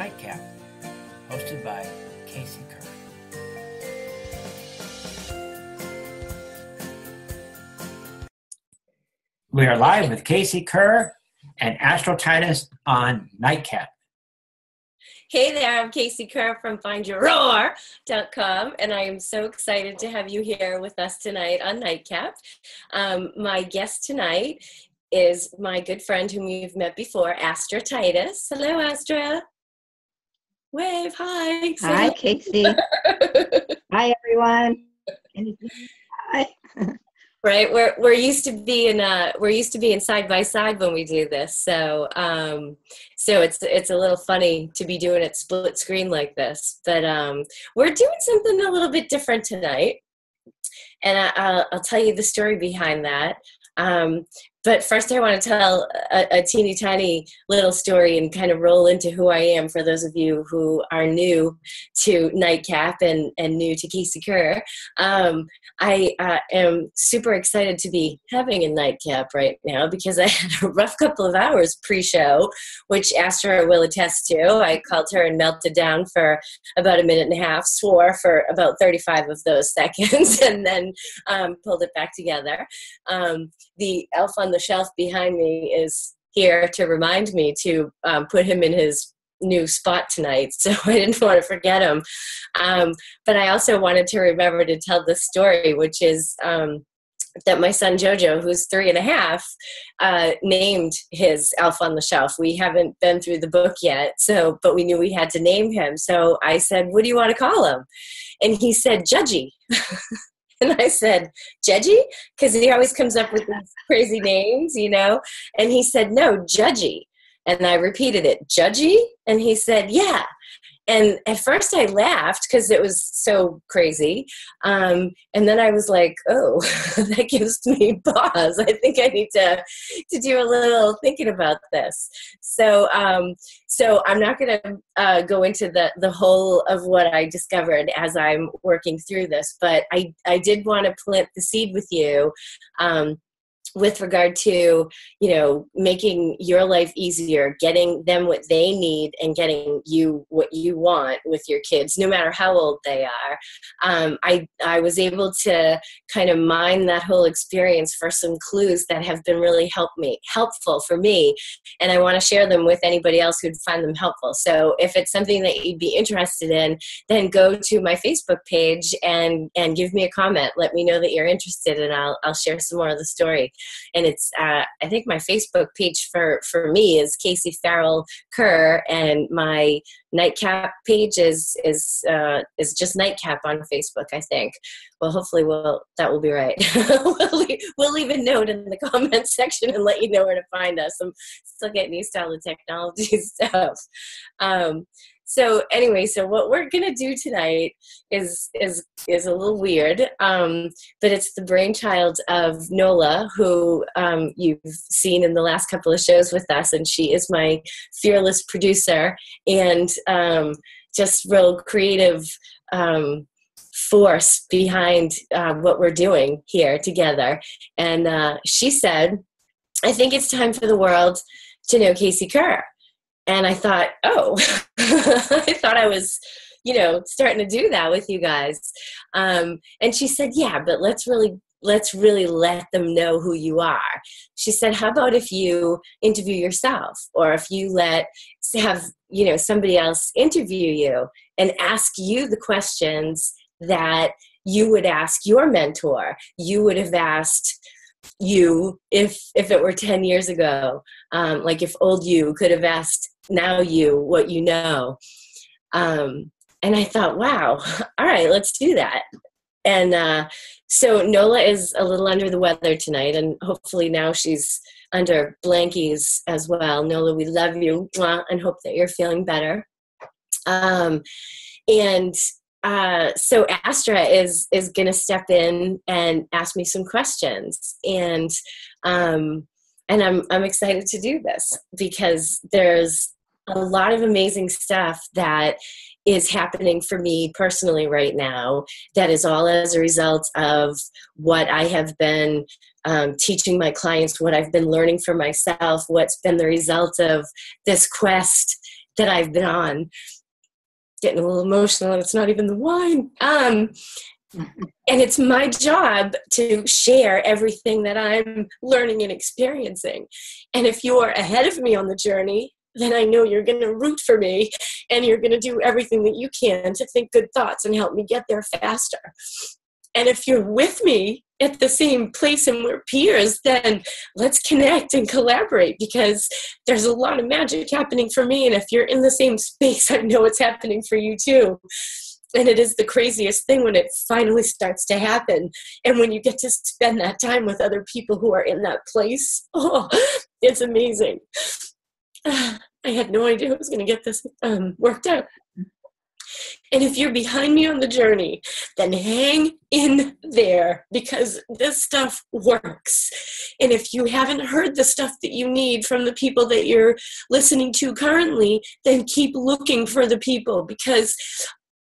Nightcap, hosted by Casey Kerr. We are live with Casey Kerr and Astra Titus on Nightcap. Hey there, I'm Casey Kerr from FindYourRoar.com, and I am so excited to have you here with us tonight on Nightcap. My guest tonight is my good friend whom you've met before, Astra Titus. Hello, Astra. Wave, hi. Hi, Casey. Hi, everyone. Hi. Right, we're used to be in side by side when we do this, so it's a little funny to be doing it split screen like this, but we're doing something a little bit different tonight, and I'll tell you the story behind that. But first I want to tell a teeny tiny little story and kind of roll into who I am for those of you who are new to Nightcap and new to Casey Kerr. I am super excited to be having a Nightcap right now because I had a rough couple of hours pre-show, which Astra will attest to. I called her and melted down for about a minute and a half, swore for about 35 of those seconds, and then pulled it back together. The elf on the shelf behind me is here to remind me to put him in his new spot tonight, so I didn't want to forget him. But I also wanted to remember to tell the story, which is that my son Jojo, who's 3.5, named his elf on the shelf. We haven't been through the book yet, but we knew we had to name him. So I said, "What do you want to call him?" And he said, "Judgy." And I said, "Judgy?" Because he always comes up with these crazy names, you know? And he said, "No, Judgy." And I repeated it, "Judgy?" And he said, "Yeah." And at first I laughed because it was so crazy. And then I was like, oh, that gives me pause. I think I need to do a little thinking about this. So I'm not going to go into the whole of what I discovered as I'm working through this, but I did want to plant the seed with you with regard to, making your life easier, getting them what they need, and getting you what you want with your kids, no matter how old they are. I was able to kind of mine that whole experience for some clues that have been really helpful for me, and I want to share them with anybody else who'd find them helpful. So if it's something that you'd be interested in, then go to my Facebook page and give me a comment. Let me know that you're interested, and I'll share some more of the story. And it's, I think my Facebook page for me is Casey Farrell Kerr, and my Nightcap page is just Nightcap on Facebook, I think. Well, hopefully that will be right. We'll leave a note in the comments section and let you know where to find us. I'm still getting used to all the technology stuff. So anyway, so what we're going to do tonight is a little weird, but it's the brainchild of Nola, who you've seen in the last couple of shows with us, and she is my fearless producer and just real creative force behind what we're doing here together. And she said, "I think it's time for the world to know Casey Kerr." And I thought, oh, I thought I was, starting to do that with you guys. And she said, "Yeah, but let's really let them know who you are." She said, "How about if you interview yourself, or if you have somebody else interview you and ask you the questions that you would ask your mentor, you would have asked you if it were 10 years ago, like if old you could have asked now you what you know." And I thought, wow, all right, let's do that. And so Nola is a little under the weather tonight, and hopefully now she's under blankies as well. Nola, we love you and hope that you're feeling better. So Astra is going to step in and ask me some questions, and I'm excited to do this because there's a lot of amazing stuff that is happening for me personally right now that is all as a result of what I have been teaching my clients, what I've been learning for myself, what's been the result of this quest that I've been on. Getting a little emotional, and it's not even the wine. And it's my job to share everything that I'm learning and experiencing. And if you're ahead of me on the journey, then I know you're going to root for me, and you're going to do everything that you can to think good thoughts and help me get there faster. And if you're with me at the same place and we're peers, then let's connect and collaborate, because there's a lot of magic happening for me. And if you're in the same space, I know it's happening for you too. And it is the craziest thing when it finally starts to happen. And when you get to spend that time with other people who are in that place, oh, it's amazing. I had no idea I was going to get this worked out. And if you're behind me on the journey, then hang in there, because this stuff works. And if you haven't heard the stuff that you need from the people that you're listening to currently, then keep looking for the people, because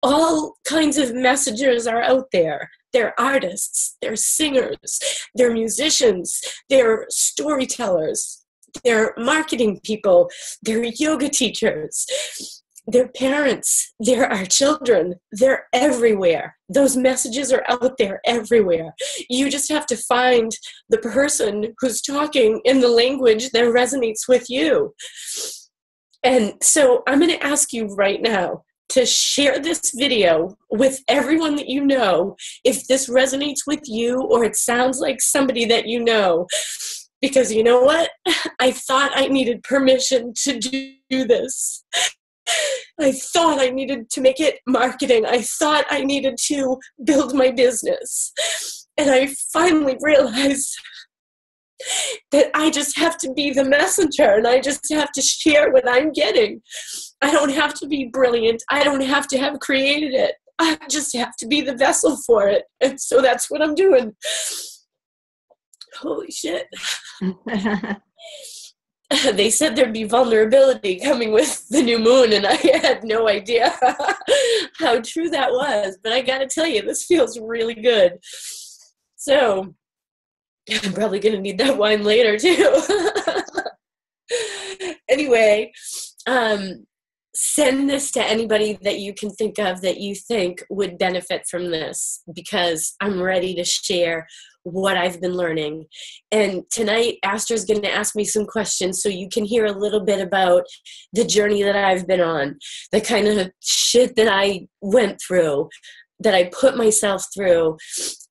all kinds of messengers are out there. They're artists, they're singers, they're musicians, they're storytellers, they're marketing people, they're yoga teachers. They're parents, they're our children, they're everywhere. Those messages are out there everywhere. You just have to find the person who's talking in the language that resonates with you. And so I'm going to ask you right now to share this video with everyone that you know, if this resonates with you or it sounds like somebody that you know. Because you know what? I thought I needed permission to do this. I thought I needed to make it marketing. I thought I needed to build my business. And I finally realized that I just have to be the messenger, and I just have to share what I'm getting. I don't have to be brilliant. I don't have to have created it. I just have to be the vessel for it. And so that's what I'm doing. Holy shit. They said there'd be vulnerability coming with the new moon, and I had no idea how true that was. But I gotta tell you, this feels really good. So I'm probably gonna need that wine later too. Anyway, send this to anybody that you can think of that you think would benefit from this, because I'm ready to share what I've been learning. And tonight, Astra's going to ask me some questions so you can hear a little bit about the journey that I've been on, the kind of shit that I went through, that I put myself through,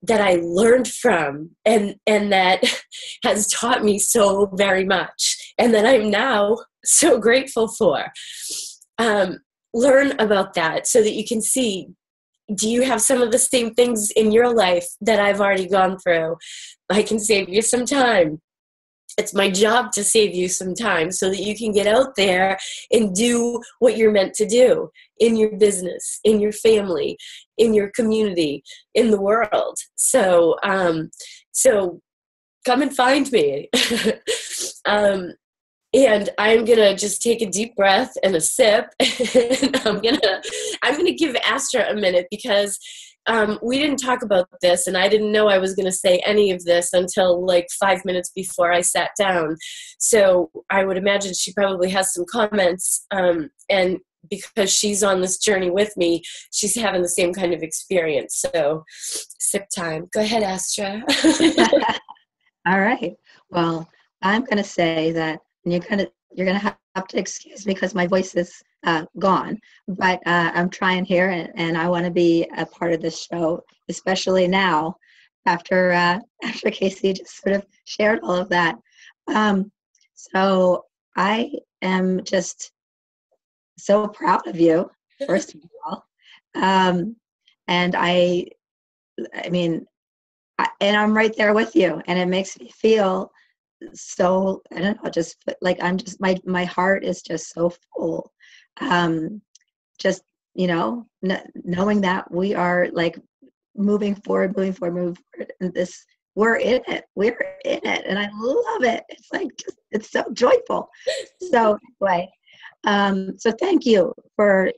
that I learned from, and that has taught me so very much, and that I'm now so grateful for. Learn about that so that you can see, do you have some of the same things in your life that I've already gone through? I can save you some time. It's my job to save you some time so that you can get out there and do what you're meant to do in your business, in your family, in your community, in the world. So come and find me. And I'm gonna just take a deep breath and a sip, and I'm gonna give Astra a minute, because we didn't talk about this, and I didn't know I was gonna say any of this until like 5 minutes before I sat down. So I would imagine she probably has some comments, and because she's on this journey with me, she's having the same kind of experience. So sip time. Go ahead, Astra. All right. Well, I'm going to say that you're gonna have to excuse me because my voice is gone, but I'm trying here, and I want to be a part of this show, especially now after Casey just sort of shared all of that. So I am just so proud of you, first of all, and I mean, and I'm right there with you, and it makes me feel so, I don't know, just like I'm just, my heart is just so full. Just, knowing that we are like moving forward, and this, we're in it, and I love it. It's like, it's so joyful. So anyway, so thank you for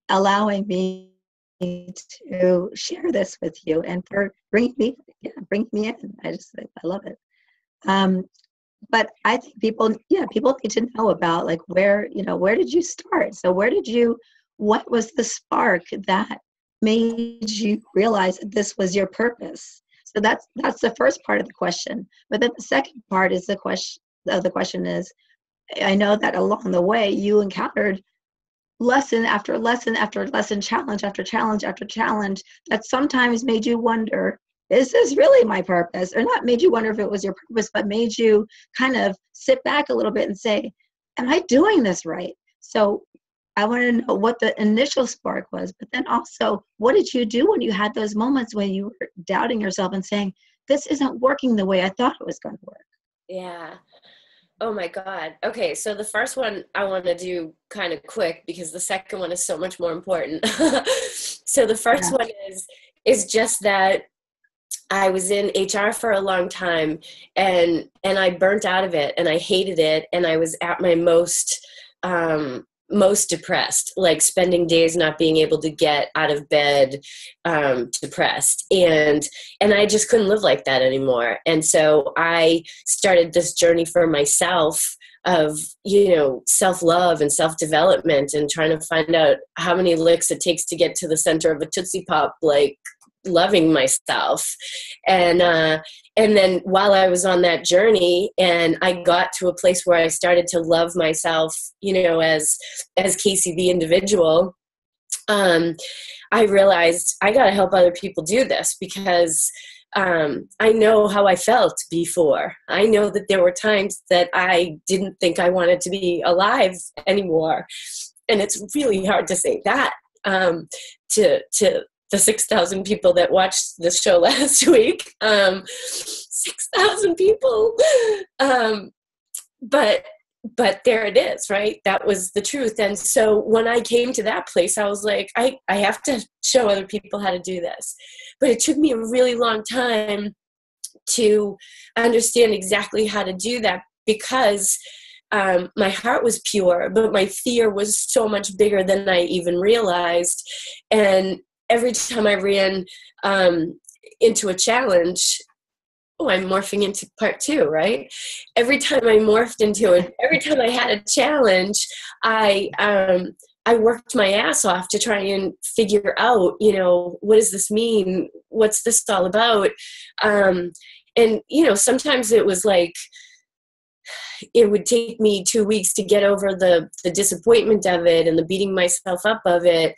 allowing me to share this with you, and for bringing me in. I love it. but I think people need to know about like where did you start? So what was the spark that made you realize that this was your purpose? So that's the first part of the question. But then the second part is the question is, I know that along the way you encountered lesson after lesson after lesson, challenge after challenge after challenge, that sometimes made you wonder, is this really my purpose? Or not made you wonder if it was your purpose, but made you kind of sit back a little bit and say, am I doing this right? So I want to know what the initial spark was, but then also, what did you do when you had those moments when you were doubting yourself and saying, this isn't working the way I thought it was going to work? Yeah. Oh my God. Okay. So the first one I want to do kind of quick because the second one is so much more important. So the first one is just that I was in HR for a long time and I burnt out of it and I hated it. And I was at my most depressed, like spending days not being able to get out of bed, depressed. And I just couldn't live like that anymore. And so I started this journey for myself of, self-love and self-development and trying to find out how many licks it takes to get to the center of a Tootsie Pop, like loving myself. And then while I was on that journey and I got to a place where I started to love myself, as Casey, the individual, I realized I got to help other people do this because I know how I felt before. I know that there were times that I didn't think I wanted to be alive anymore. And it's really hard to say that to the 6,000 people that watched the show last week. 6,000 people. But there it is, right? That was the truth. And so when I came to that place, I was like, I have to show other people how to do this. But it took me a really long time to understand exactly how to do that because my heart was pure, but my fear was so much bigger than I even realized. And every time I ran into a challenge, I'm morphing into part 2, right? Every time I morphed into it, every time I had a challenge, I worked my ass off to try and figure out, what does this mean? What's this all about? And, sometimes it was like, it would take me 2 weeks to get over the disappointment of it and the beating myself up of it.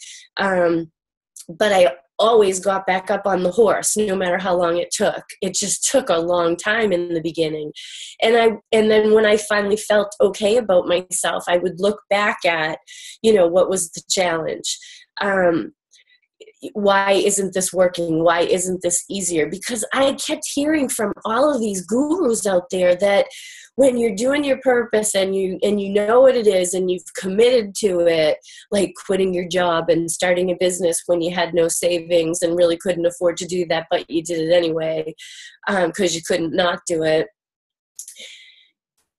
But I always got back up on the horse, no matter how long it took. It just took a long time in the beginning. And then when I finally felt okay about myself, I would look back at, what was the challenge? Why isn't this working? Why isn't this easier? Because I kept hearing from all of these gurus out there that when you're doing your purpose and you know what it is and you've committed to it, like quitting your job and starting a business when you had no savings and really couldn't afford to do that, but you did it anyway because you couldn't not do it.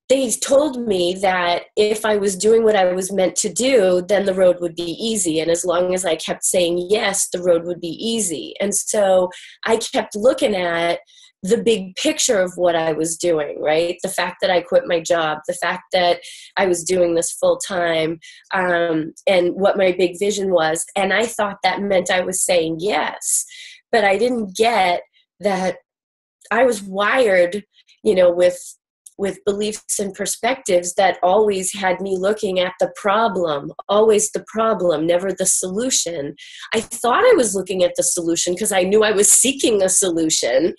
They told me that if I was doing what I was meant to do, then the road would be easy. And as long as I kept saying yes, the road would be easy. And so I kept looking at the big picture of what I was doing, right? The fact that I quit my job, the fact that I was doing this full time, and what my big vision was. And I thought that meant I was saying yes, but I didn't get that I was wired, with beliefs and perspectives that always had me looking at the problem, always the problem, never the solution. I thought I was looking at the solution because I knew I was seeking a solution,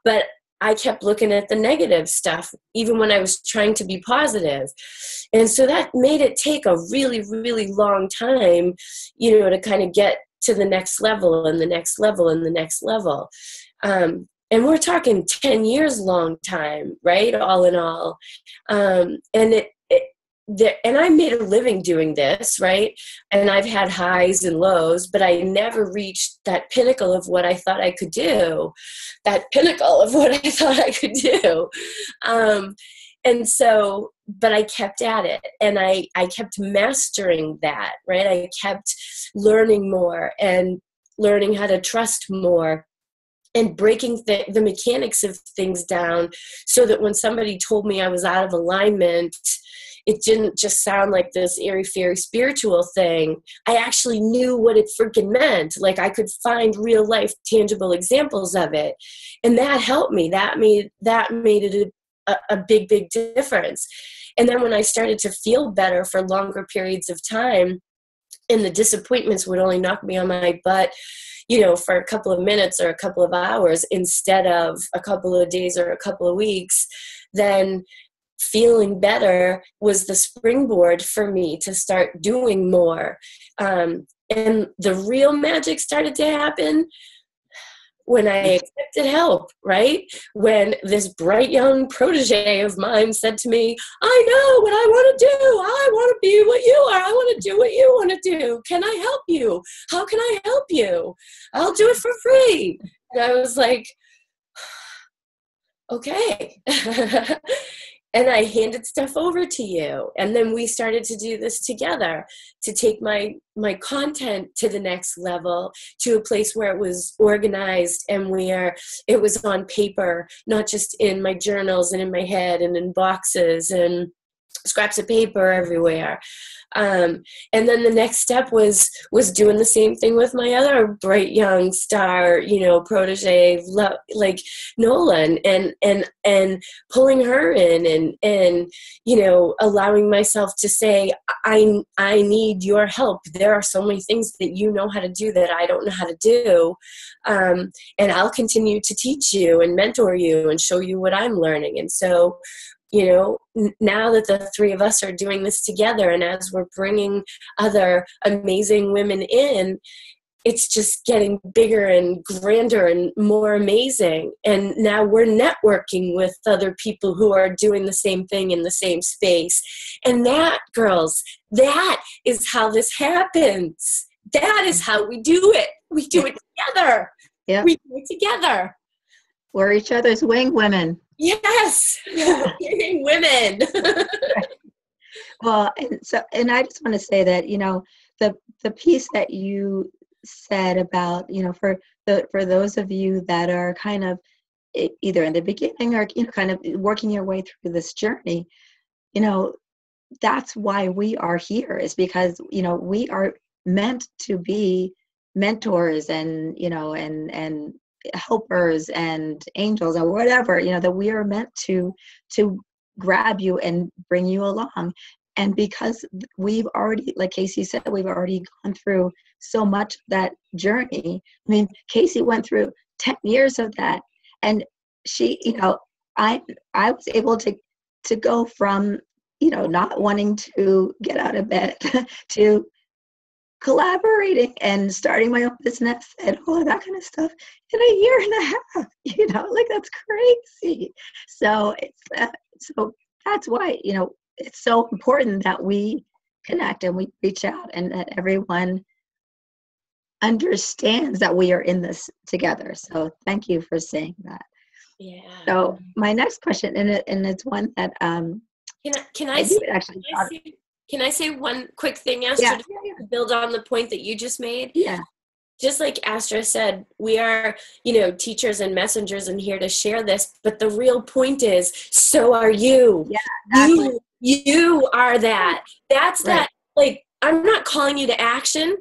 but I kept looking at the negative stuff, even when I was trying to be positive. And so that made it take a really, really long time, to kind of get to the next level and the next level and the next level. And we're talking 10 years long time, right? All in all. And I made a living doing this, right? And I've had highs and lows, but I never reached that pinnacle of what I thought I could do. And so, but I kept at it and I kept mastering that, right? I kept learning more and learning how to trust more. and breaking the mechanics of things down so that when somebody told me I was out of alignment, it didn't just sound like this airy-fairy spiritual thing. I actually knew what it freaking meant. Like I could find real life tangible examples of it. And that helped me. That made it a big, big difference. And then when I started to feel better for longer periods of time, and the disappointments would only knock me on my butt, for a couple of minutes or a couple of hours instead of a couple of days or a couple of weeks, then feeling better was the springboard for me to start doing more. And the real magic started to happen when I accepted help, right? When this bright young protege of mine said to me, I know what I want to do. I want to be what you are. I want to do what you want to do. Can I help you? How can I help you? I'll do it for free. And I was like, okay. And I handed stuff over to you. And then we started to do this together to take my content to the next level, to a place where it was organized and where it was on paper, not just in my journals and in my head and in boxes and scraps of paper everywhere. And then the next step was doing the same thing with my other bright young star, protege, like Nolan, and pulling her in and allowing myself to say, I need your help. There are so many things that you know how to do that I don't know how to do. And I'll continue to teach you and mentor you and show you what I'm learning. And so, now that the three of us are doing this together, and as we're bringing other amazing women in, it's just getting bigger and grander and more amazing. And now we're networking with other people who are doing the same thing in the same space. And that, girls, that is how this happens. That is how we do it. We do it together. Yep. We do it together. We're each other's wing women. Yes, women. Well, and I just want to say that the piece that you said about for those of you that are kind of either in the beginning or kind of working your way through this journey, that's why we are here, is because we are meant to be mentors and and helpers and angels or whatever, that we are meant to grab you and bring you along. And because we've already, like Casey said, we've already gone through so much of that journey. I mean, Casey went through 10 years of that, and she, I was able to go from not wanting to get out of bed to collaborating and starting my own business and all of that kind of stuff in a year and a half, like that's crazy. So so that's why, it's so important that we connect and we reach out and that everyone understands that we are in this together. So thank you for saying that. Yeah. So my next question, and it's one that, Can I say one quick thing, Astra, to build on the point that you just made? Yeah. Just like Astra said, we are, teachers and messengers and here to share this. But the real point is, so are you. Yeah, exactly. You are that. That's right. That. Like, I'm not calling you to action.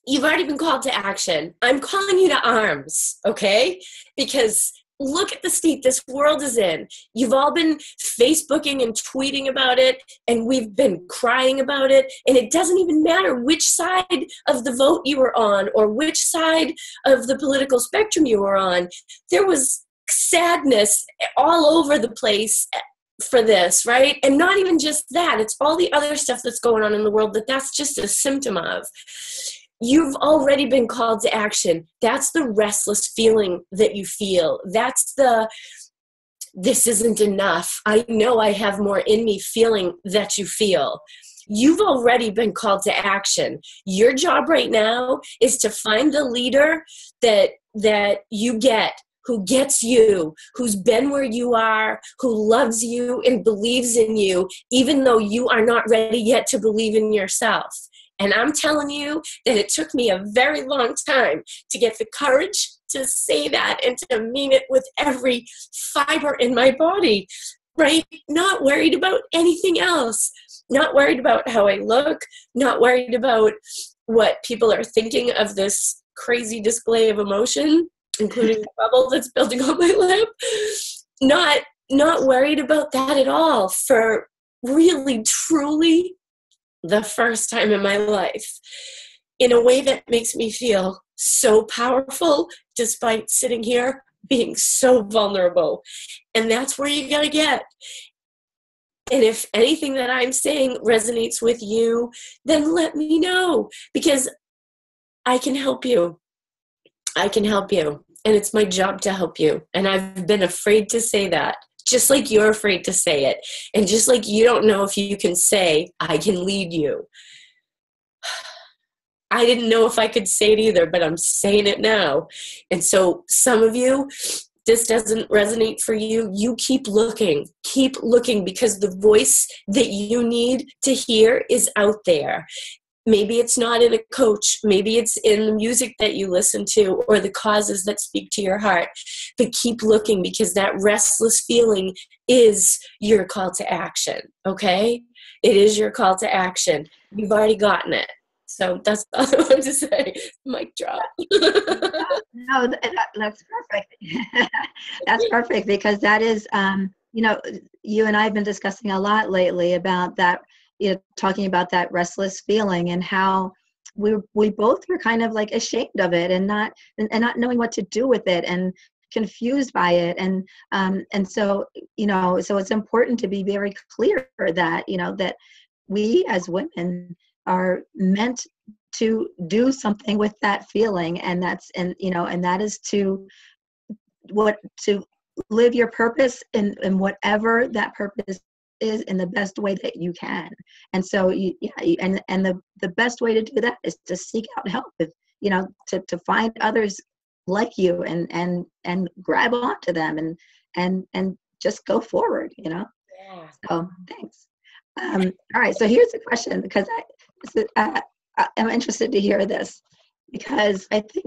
You've already been called to action. I'm calling you to arms, okay? Because look at the state this world is in. You've all been Facebooking and tweeting about it, and we've been crying about it, and it doesn't even matter which side of the vote you were on or which side of the political spectrum you were on. There was sadness all over the place for this, right? And not even just that. It's all the other stuff that's going on in the world that's just a symptom of. You've already been called to action. That's the restless feeling that you feel. That's this isn't enough. I know I have more in me feeling that you feel. You've already been called to action. Your job right now is to find the leader that you get, who gets you, who's been where you are, who loves you and believes in you, even though you are not ready yet to believe in yourself. And I'm telling you that it took me a very long time to get the courage to say that and to mean it with every fiber in my body, right? Not worried about anything else, not worried about how I look, not worried about what people are thinking of this crazy display of emotion, including the bubble that's building on my lip. Not worried about that at all for really, truly the first time in my life, in a way that makes me feel so powerful, despite sitting here being so vulnerable. And that's where you gotta get. And if anything that I'm saying resonates with you, then let me know, because I can help you. I can help you. And it's my job to help you. And I've been afraid to say that, just like you're afraid to say it. And just like you don't know if you can say, I can lead you. I didn't know if I could say it either, but I'm saying it now. And so some of you, this doesn't resonate for you. You keep looking, because the voice that you need to hear is out there. Maybe it's not in a coach. Maybe it's in the music that you listen to or the causes that speak to your heart. But keep looking, because that restless feeling is your call to action, okay? It is your call to action. You've already gotten it. So that's all I wanted to say. Mic drop. No, that's perfect. That's perfect, because that is, you and I have been discussing a lot lately about that, talking about that restless feeling and how we both were kind of like ashamed of it and not knowing what to do with it and confused by it. And so, so it's important to be very clear that, that we as women are meant to do something with that feeling, and that is to live your purpose in whatever that purpose is in the best way that you can. And so the best way to do that is to seek out help, to find others like you and grab onto them and just go forward, Yeah. So thanks. All right, so here's a question, because I'm interested to hear this, because I think,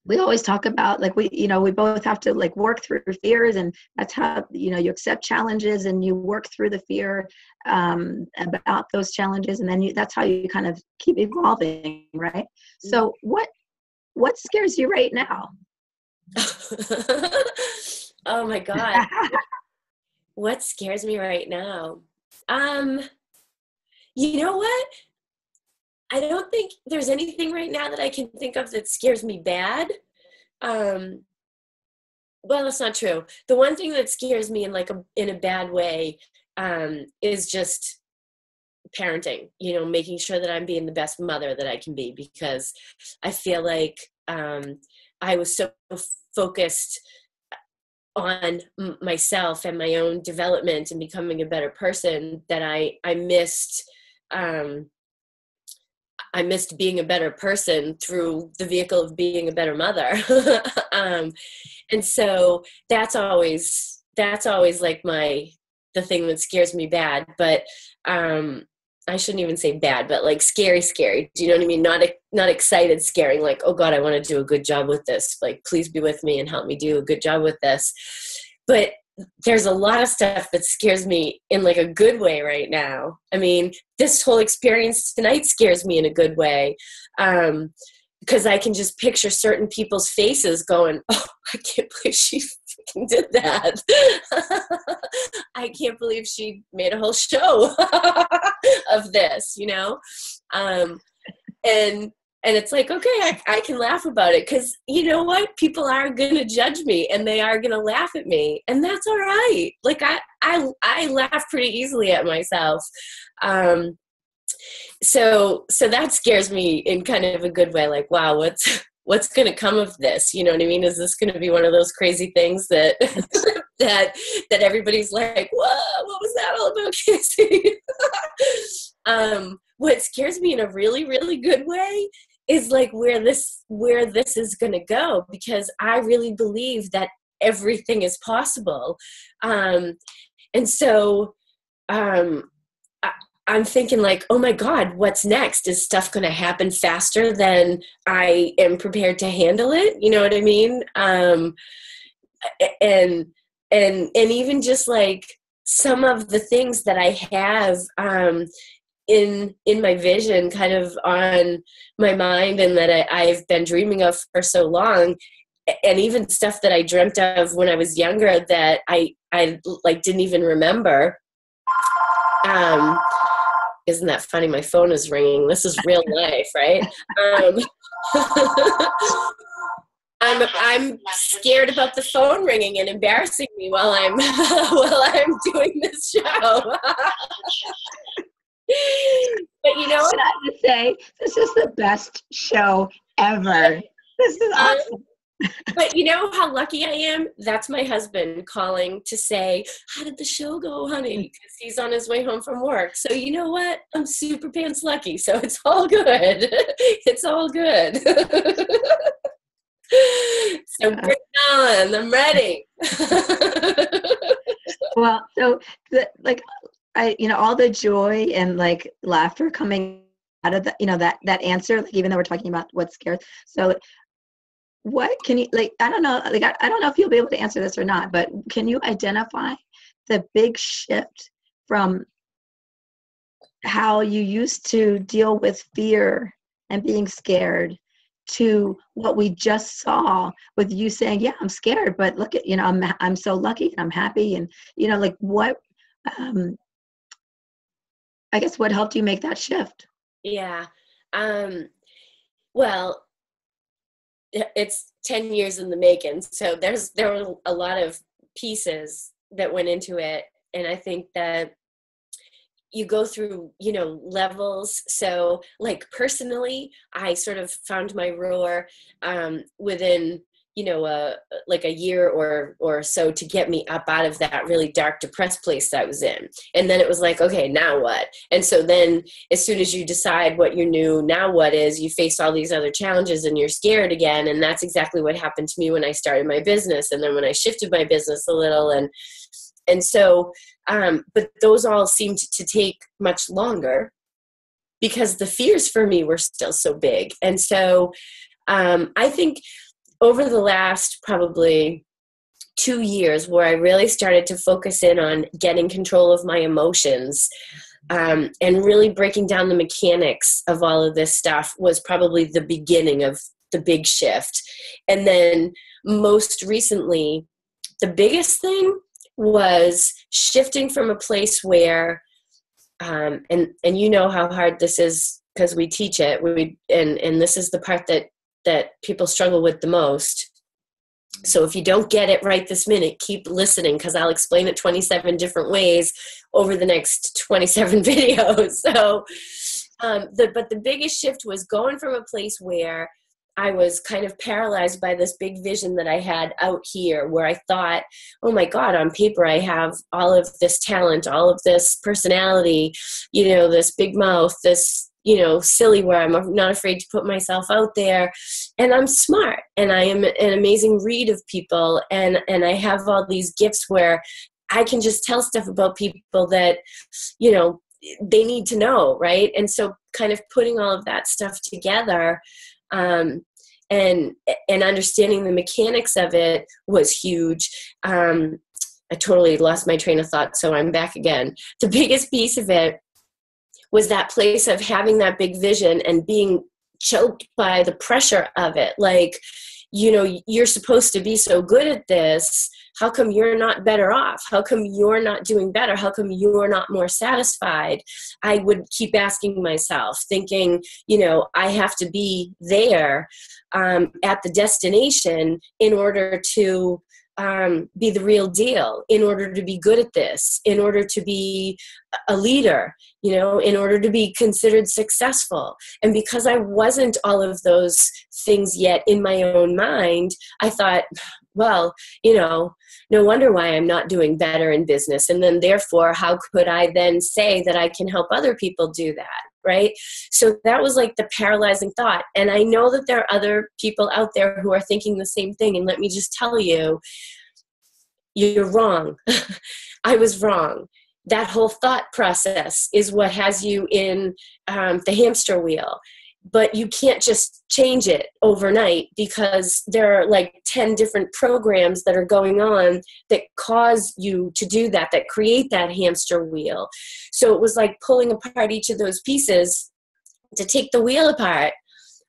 we always talk about, like, we both have to, like, work through fears, and that's how, you accept challenges and you work through the fear about those challenges, and then that's how you kind of keep evolving, right? So what scares you right now? Oh my God. What scares me right now? You know what? I don't think there's anything right now that I can think of that scares me bad. Well, that's not true. The one thing that scares me in a bad way is just parenting, making sure that I'm being the best mother that I can be, because I feel like I was so focused on myself and my own development and becoming a better person that I missed being a better person through the vehicle of being a better mother. And so that's always like the thing that scares me bad, but I shouldn't even say bad, but like scary. Do you know what I mean? Not excited, scaring, like, oh God, I want to do a good job with this. Like, please be with me and help me do a good job with this. But there's a lot of stuff that scares me in like a good way right now. I mean, this whole experience tonight scares me in a good way. Because I can just picture certain people's faces going, oh, I can't believe she fucking did that. I can't believe she made a whole show of this, And it's like, okay, I can laugh about it, because you know what? People are going to judge me and they are going to laugh at me, and that's all right. Like I laugh pretty easily at myself. So that scares me in kind of a good way. Like, wow, what's going to come of this? You know what I mean? Is this going to be one of those crazy things that that everybody's like, whoa, what was that all about, Casey? What scares me in a really, really good way is like where this is going to go, because I really believe that everything is possible. And so I'm thinking like, oh my God, what's next? Is stuff going to happen faster than I am prepared to handle it? You know what I mean? And even just like some of the things that I have, in my vision kind of on my mind and that I've been dreaming of for so long, and even stuff that I dreamt of when I was younger that I like didn't even remember. Isn't that funny? My phone is ringing. This is real life, right? I'm scared about the phone ringing and embarrassing me while I'm doing this show. But you know what? I have to say, this is the best show ever. This is awesome. But you know how lucky I am? That's my husband calling to say, how did the show go, honey? Because he's on his way home from work. So you know what? I'm super pants lucky. So it's all good. It's all good. So bring it on. I'm ready. Well, so all the joy and like laughter coming out of that answer, like even though we're talking about what scares. So what can you, like, I don't know if you'll be able to answer this or not, but can you identify the big shift from how you used to deal with fear and being scared to what we just saw with you saying, yeah, I'm scared, but look at, I'm so lucky and I'm happy. And, like what, I guess what helped you make that shift? Yeah. Well, it's 10 years in the making. So there were a lot of pieces that went into it. And I think that you go through, levels. So like personally, I sort of found my roar within, like a year or so to get me up out of that really dark, depressed place that I was in. And then it was like, okay, now what? And so then as soon as you decide what your new now what is, you face all these other challenges and you're scared again. And that's exactly what happened to me when I started my business. And then when I shifted my business a little and so, but those all seemed to take much longer because the fears for me were still so big. And so I think over the last probably 2 years where I really started to focus in on getting control of my emotions and really breaking down the mechanics of all of this stuff was probably the beginning of the big shift. And then most recently, the biggest thing was shifting from a place where, and you know how hard this is because we teach it, and this is the part that people struggle with the most. So if you don't get it right this minute, keep listening because I'll explain it 27 different ways over the next 27 videos. So, but the biggest shift was going from a place where I was kind of paralyzed by this big vision that I had out here where I thought, oh my God, on paper, I have all of this talent, all of this personality, this big mouth, this, silly where I'm not afraid to put myself out there. And I'm smart and I am an amazing read of people. And I have all these gifts where I can just tell stuff about people that, they need to know. Right. And so kind of putting all of that stuff together, and understanding the mechanics of it was huge. I totally lost my train of thought, so I'm back again. The biggest piece of it was that place of having that big vision and being choked by the pressure of it. Like, you're supposed to be so good at this. How come you're not better off? How come you're not doing better? How come you're not more satisfied? I would keep asking myself, thinking, I have to be there at the destination in order to be the real deal, in order to be good at this, in order to be a leader, in order to be considered successful. And because I wasn't all of those things yet in my own mind, I thought, well, no wonder why I'm not doing better in business. And then therefore, how could I then say that I can help other people do that? Right? So that was like the paralyzing thought. And I know that there are other people out there who are thinking the same thing. And let me just tell you, you're wrong. I was wrong. that whole thought process is what has you in the hamster wheel. But you can't just change it overnight, because there are like 10 different programs that are going on that cause you to do that, that create that hamster wheel. So it was like pulling apart each of those pieces to take the wheel apart.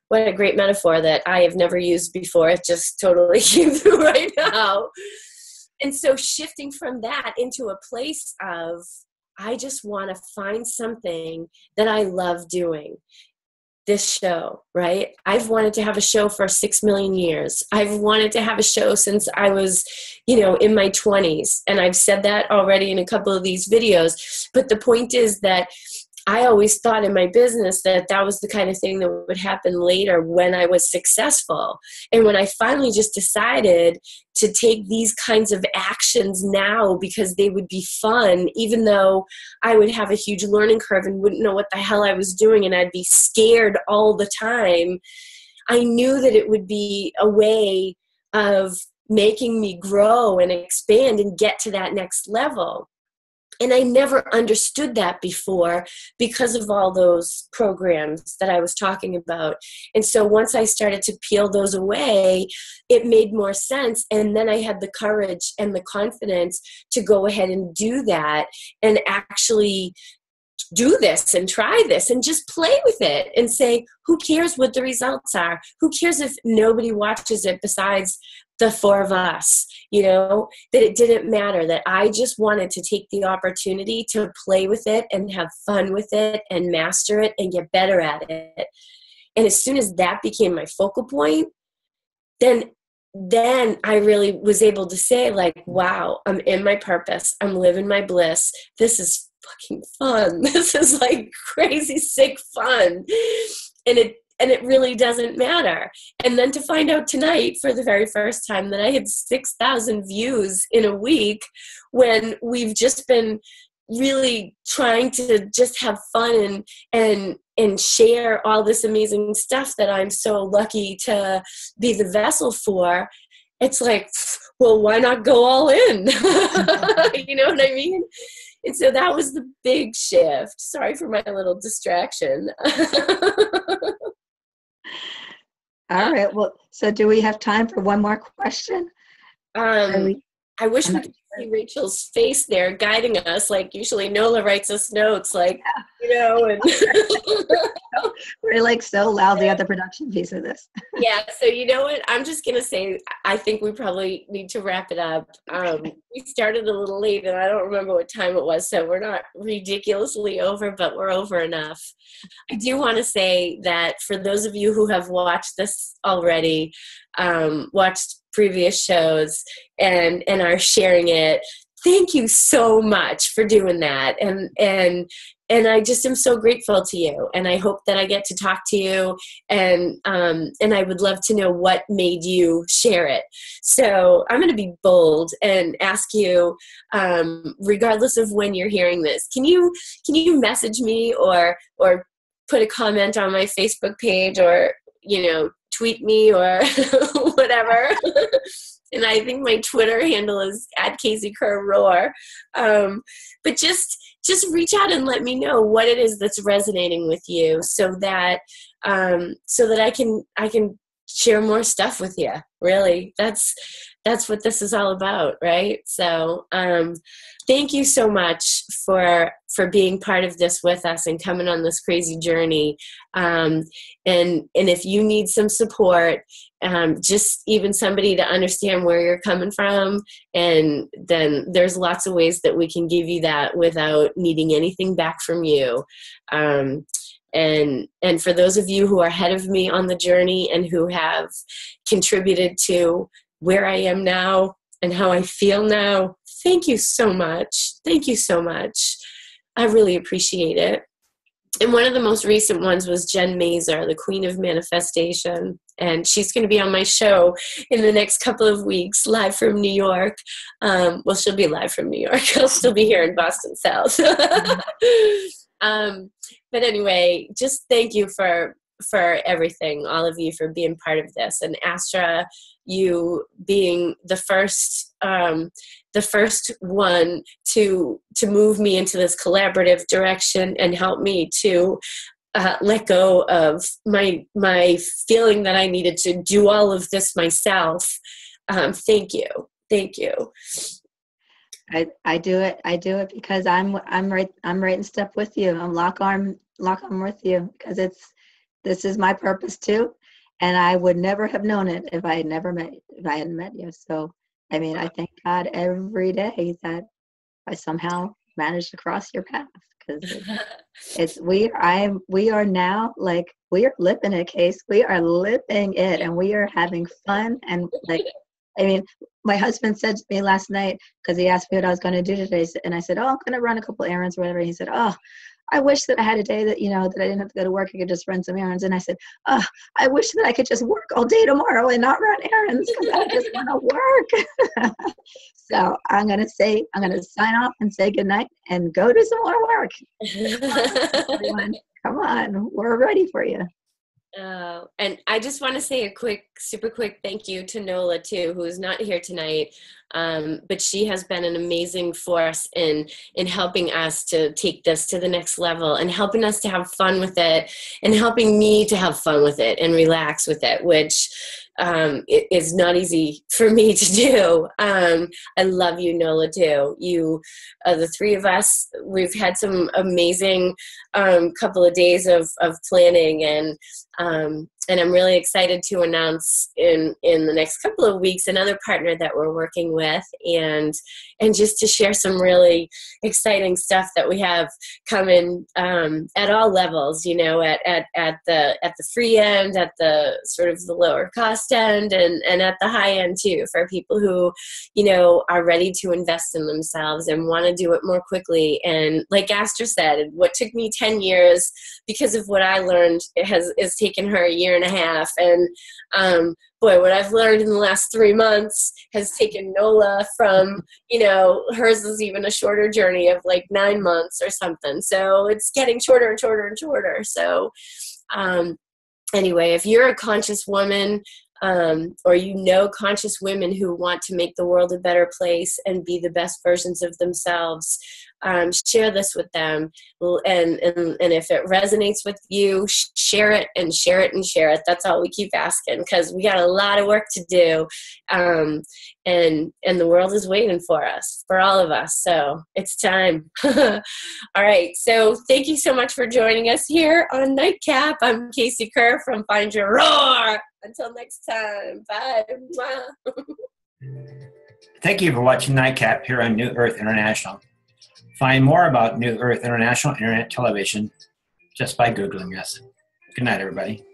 What a great metaphor that I have never used before. It just totally came through right now. And so shifting from that into a place of, I just want to find something that I love doing. This show, right? I've wanted to have a show for 6 million years. I've wanted to have a show since I was, in my 20s. And I've said that already in a couple of these videos. But the point is that I always thought in my business that that was the kind of thing that would happen later when I was successful. And when I finally just decided to take these kinds of actions now because they would be fun, even though I would have a huge learning curve and wouldn't know what the hell I was doing and I'd be scared all the time, I knew that it would be a way of making me grow and expand and get to that next level. And I never understood that before because of all those programs that I was talking about. And so once I started to peel those away, it made more sense. And then I had the courage and the confidence to go ahead and do that and actually do this and try this and just play with it and say, who cares what the results are? Who cares if nobody watches it besides the 4 of us? That it didn't matter, that I just wanted to take the opportunity to play with it and have fun with it and master it and get better at it. And as soon as that became my focal point, then I really was able to say, like, wow, I'm in my purpose. I'm living my bliss. This is fucking fun. This is like crazy sick fun. And it really doesn't matter. And then to find out tonight for the very first time that I had 6,000 views in a week, when we've just been really trying to just have fun and share all this amazing stuff that I'm so lucky to be the vessel for. It's like, well, why not go all in? You know what I mean? And so that was the big shift. Sorry for my little distraction. All right. Well, so do we have time for one more question? I wish we could see Rachel's face there guiding us. Like usually Nola writes us notes, like, and we're like so loud, the other production piece of this. Yeah. So you know what? I'm just going to say, I think we probably need to wrap it up. We started a little late and I don't remember what time it was. So we're not ridiculously over, but we're over enough. I do want to say that for those of you who have watched this already, watched previous shows and are sharing it, thank you so much for doing that. And I just am so grateful to you. And I hope that I get to talk to you. And I would love to know what made you share it. So I'm going to be bold and ask you, regardless of when you're hearing this, can you message me or put a comment on my Facebook page or, tweet me or whatever. And I think my Twitter handle is @KaseyKerr_Roar. But just reach out and let me know what it is that's resonating with you, so that I can share more stuff with you. Really, that's what this is all about, right? So thank you so much for being part of this with us and coming on this crazy journey. And if you need some support, just even somebody to understand where you're coming from, and then there's lots of ways that we can give you that without needing anything back from you. And for those of you who are ahead of me on the journey and who have contributed to where I am now and how I feel now, thank you so much. Thank you so much. I really appreciate it. And one of the most recent ones was Jen Mazer, the Queen of Manifestation. And she's going to be on my show in the next couple of weeks, live from New York. Well, she'll be live from New York. I'll still be here in Boston South. But anyway, just thank you for everything, all of you, for being part of this. And Astra, you being the first one to move me into this collaborative direction and help me to let go of my feeling that I needed to do all of this myself. Thank you. I do it because I'm right in step with you. I'm lock arm with you, because this is my purpose too, and I would never have known it if I hadn't met you. So I mean, I thank God every day that I somehow managed to cross your path, because we are now, like, we are living it, Case. We are living it, and we are having fun. And like, I mean, my husband said to me last night, because he asked me what I was going to do today, and I said, "Oh, I'm going to run a couple errands or whatever." And he said, "Oh, I wish that I had a day that, that I didn't have to go to work. I could just run some errands." And I said, "Oh, I wish that I could just work all day tomorrow and not run errands, because I just want to work." So I'm going to sign off and say goodnight and go do some more work. Everyone, come on. We're ready for you. And I just want to say a super quick thank you to Nola too, who is not here tonight. But she has been an amazing force in helping us to take this to the next level, and helping us to have fun with it, and helping me to have fun with it and relax with it, which it is not easy for me to do. I love you, Nola, too. You, the three of us, we've had some amazing couple of days of planning, and I'm really excited to announce in the next couple of weeks another partner that we're working with, and just to share some really exciting stuff that we have coming at all levels, at the free end, at the sort of the lower cost end, and at the high end too, for people who, are ready to invest in themselves and want to do it more quickly. And like Astra said, what took me 10 years because of what I learned has taken her a year and a half. And boy, what I've learned in the last 3 months has taken Nola from, hers is even a shorter journey of like 9 months or something. So it's getting shorter and shorter and shorter. So anyway, if you're a conscious woman, or conscious women who want to make the world a better place and be the best versions of themselves, share this with them, and if it resonates with you, share it and share it and share it. That's all we keep asking, because we got a lot of work to do, and the world is waiting for us, for all of us. So it's time. All right. So thank you so much for joining us here on Nightcap. I'm Casey Kerr from Find Your Roar. Until next time. Bye. Thank you for watching Nightcap here on New Earth International. Find more about New Earth International Internet Television just by Googling us. Good night, everybody.